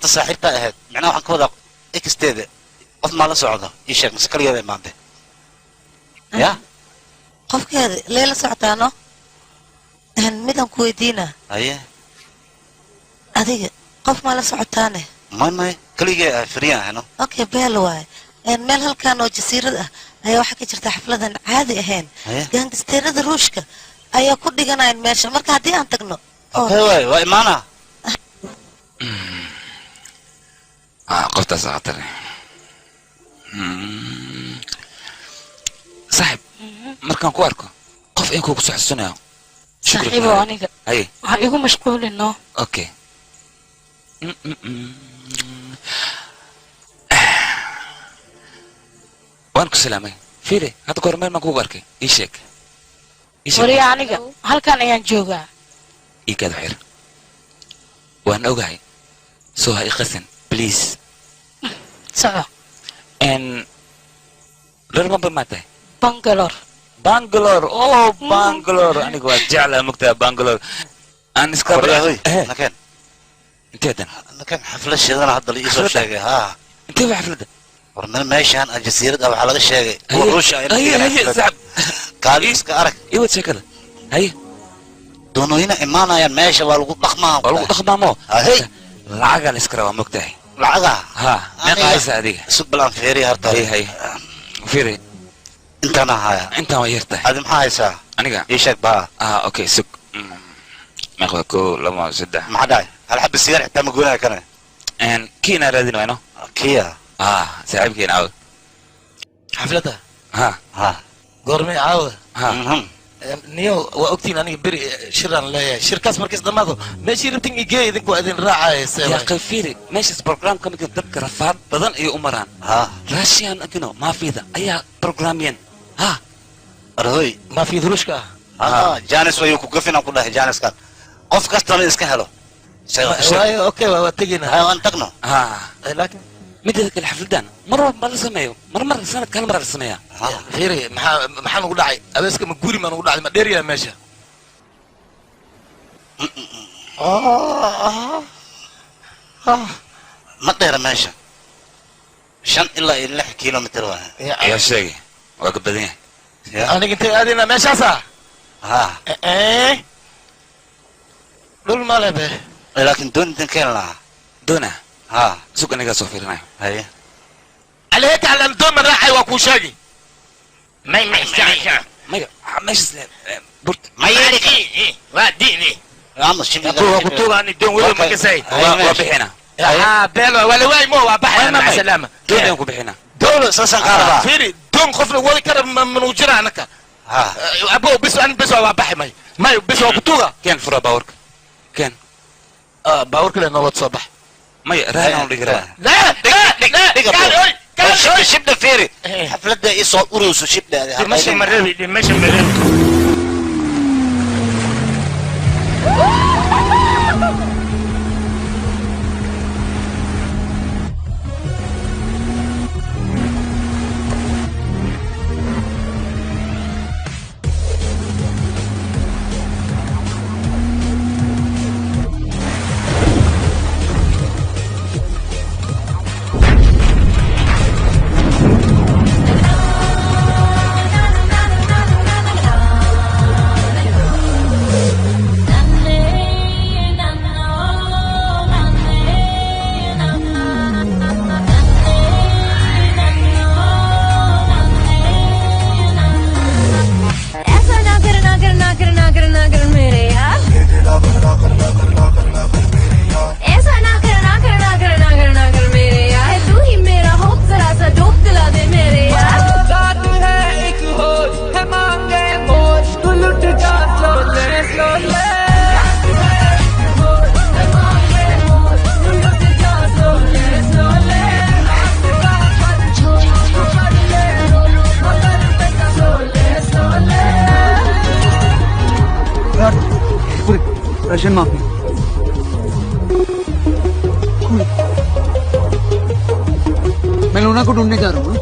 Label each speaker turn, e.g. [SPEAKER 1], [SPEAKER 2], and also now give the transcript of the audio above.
[SPEAKER 1] qofta saaxiibta ahayd macnaha waxaan ka wadaa exteeda qof maa la socdo ii sheeg mise kaligeeda imaantay ya
[SPEAKER 2] qofkeeda leela socotaano midaan ku weydiina
[SPEAKER 1] haye
[SPEAKER 2] adiga qof maa la socotaane
[SPEAKER 1] may kaligee firiyaan ahayno
[SPEAKER 2] okay beel waaye meel halkaan oo jasiirad ah ayaa waxaa ka jirta xafladan caadi ahayn gaangisteenada ruushka ayaa ku dhiganayn meesha marka haddii aan tagno
[SPEAKER 1] waay waa imaana
[SPEAKER 3] qoftaas khatar saaxib markaan ku arko qof in kugu soo xasuunayo
[SPEAKER 4] صاحبه aniga waxa igu mashquulino
[SPEAKER 3] okay waan ku salaamay fiire hadda goor meel ma kugu arkay ii sheeg
[SPEAKER 4] wariya aniga halkan ayaan joogaa
[SPEAKER 3] ii kada xir waan ogahay soo ha iqasan please
[SPEAKER 4] soco
[SPEAKER 3] reer bamba ma tahay
[SPEAKER 4] Bangalore
[SPEAKER 3] oh Bangalore aniga waa jeclaa mugtaa Bangalore aan iska
[SPEAKER 1] nakeen
[SPEAKER 3] inteedan
[SPEAKER 1] nakeen xaflad sheedana hadda la ii soo sheegay haa
[SPEAKER 3] intee waa xafladda
[SPEAKER 1] warna meeshaan jasiirada waxaa laga sheegay ruushka kaaliska arag
[SPEAKER 3] iwad sheekada haye
[SPEAKER 1] doonooyina imaanayaan meesha waa lagu
[SPEAKER 3] dhaqmaamo lacaga la iska rabaa mugtahay
[SPEAKER 1] lacaga
[SPEAKER 3] haa meeqa haysa adiga
[SPEAKER 1] subbalan feeri harta
[SPEAKER 3] haye feeri
[SPEAKER 1] intaan haya
[SPEAKER 3] intaan waa yartahay
[SPEAKER 1] adi maxaa haysaa
[SPEAKER 3] aniga
[SPEAKER 1] ii sheeg baa
[SPEAKER 3] okay sug meeqa koo laba saddex
[SPEAKER 1] maxaa dhahay hal xabbi sigaar xitaa ma goynaya kana
[SPEAKER 3] kiina raadin wayno
[SPEAKER 1] kiya
[SPEAKER 3] saaxiibkiina caawa
[SPEAKER 5] xafladda
[SPEAKER 3] ha
[SPEAKER 5] goormay caawa
[SPEAKER 6] niyo waa ogtiin aniga beri shiraan leeyahay shirkaas markiis dhammaado meeshii rabtin igee idinku waa idin raacayse
[SPEAKER 3] yaa qayfiiri meeshaas program ka midka dadka rafaad badan ayay u maraan raashiyan agino maafida ayaa programyeen
[SPEAKER 1] arhoy
[SPEAKER 6] maafid ruushka
[SPEAKER 1] janis wayuu ku gafinaan ku dhahay janiskan qof kastana iska helo
[SPEAKER 6] waayo okay waa tegina
[SPEAKER 1] waan tagno
[SPEAKER 6] laakiin
[SPEAKER 3] mideeda kale xafladan mar walba la sameeyo mar sanad kale mar la sameeyaa
[SPEAKER 6] fiiri maxaa nugu dhacay abeeska ma guri ma nugu dhacay ma dheeriyaa meesha
[SPEAKER 1] ma dheera meesha 5 ilaa 6 kilomitir waa
[SPEAKER 3] yaa sheegay waa ka badan yahay
[SPEAKER 6] aniga intay aadina meeshaasa dhul ma lebe
[SPEAKER 1] laakiin doon intan keen lahaa
[SPEAKER 3] doona سوق أنا قاعد صفيرنا
[SPEAKER 1] هاي
[SPEAKER 6] عليك على الدم الراعي وكوشاجي ما يمشي
[SPEAKER 3] ما يسلم برت
[SPEAKER 6] ما يلك إيه وديني
[SPEAKER 1] عم الشمال
[SPEAKER 6] قلت له أني دون ولا ما كسي
[SPEAKER 3] وبحنا
[SPEAKER 6] بيلو ولا واي مو وبحنا مع السلامة
[SPEAKER 3] دون يوم بحنا
[SPEAKER 1] دول أساسا كهرباء
[SPEAKER 6] فيري دون خفنا ولا كرم من وجرا أنك أبو بس أنا بس وبحي ما بس وقلت له
[SPEAKER 3] كان فرا باورك كان
[SPEAKER 6] باورك لأنه ولا تصبح
[SPEAKER 3] ما يرانا ونقرا
[SPEAKER 1] لا شبنا فيري حفلة ده إيه صوت أروس وشبنا
[SPEAKER 6] ماشي مريبي ماشي مريبي
[SPEAKER 7] राशन माफी मैं लूना को ढूंढने जा रहा हूँ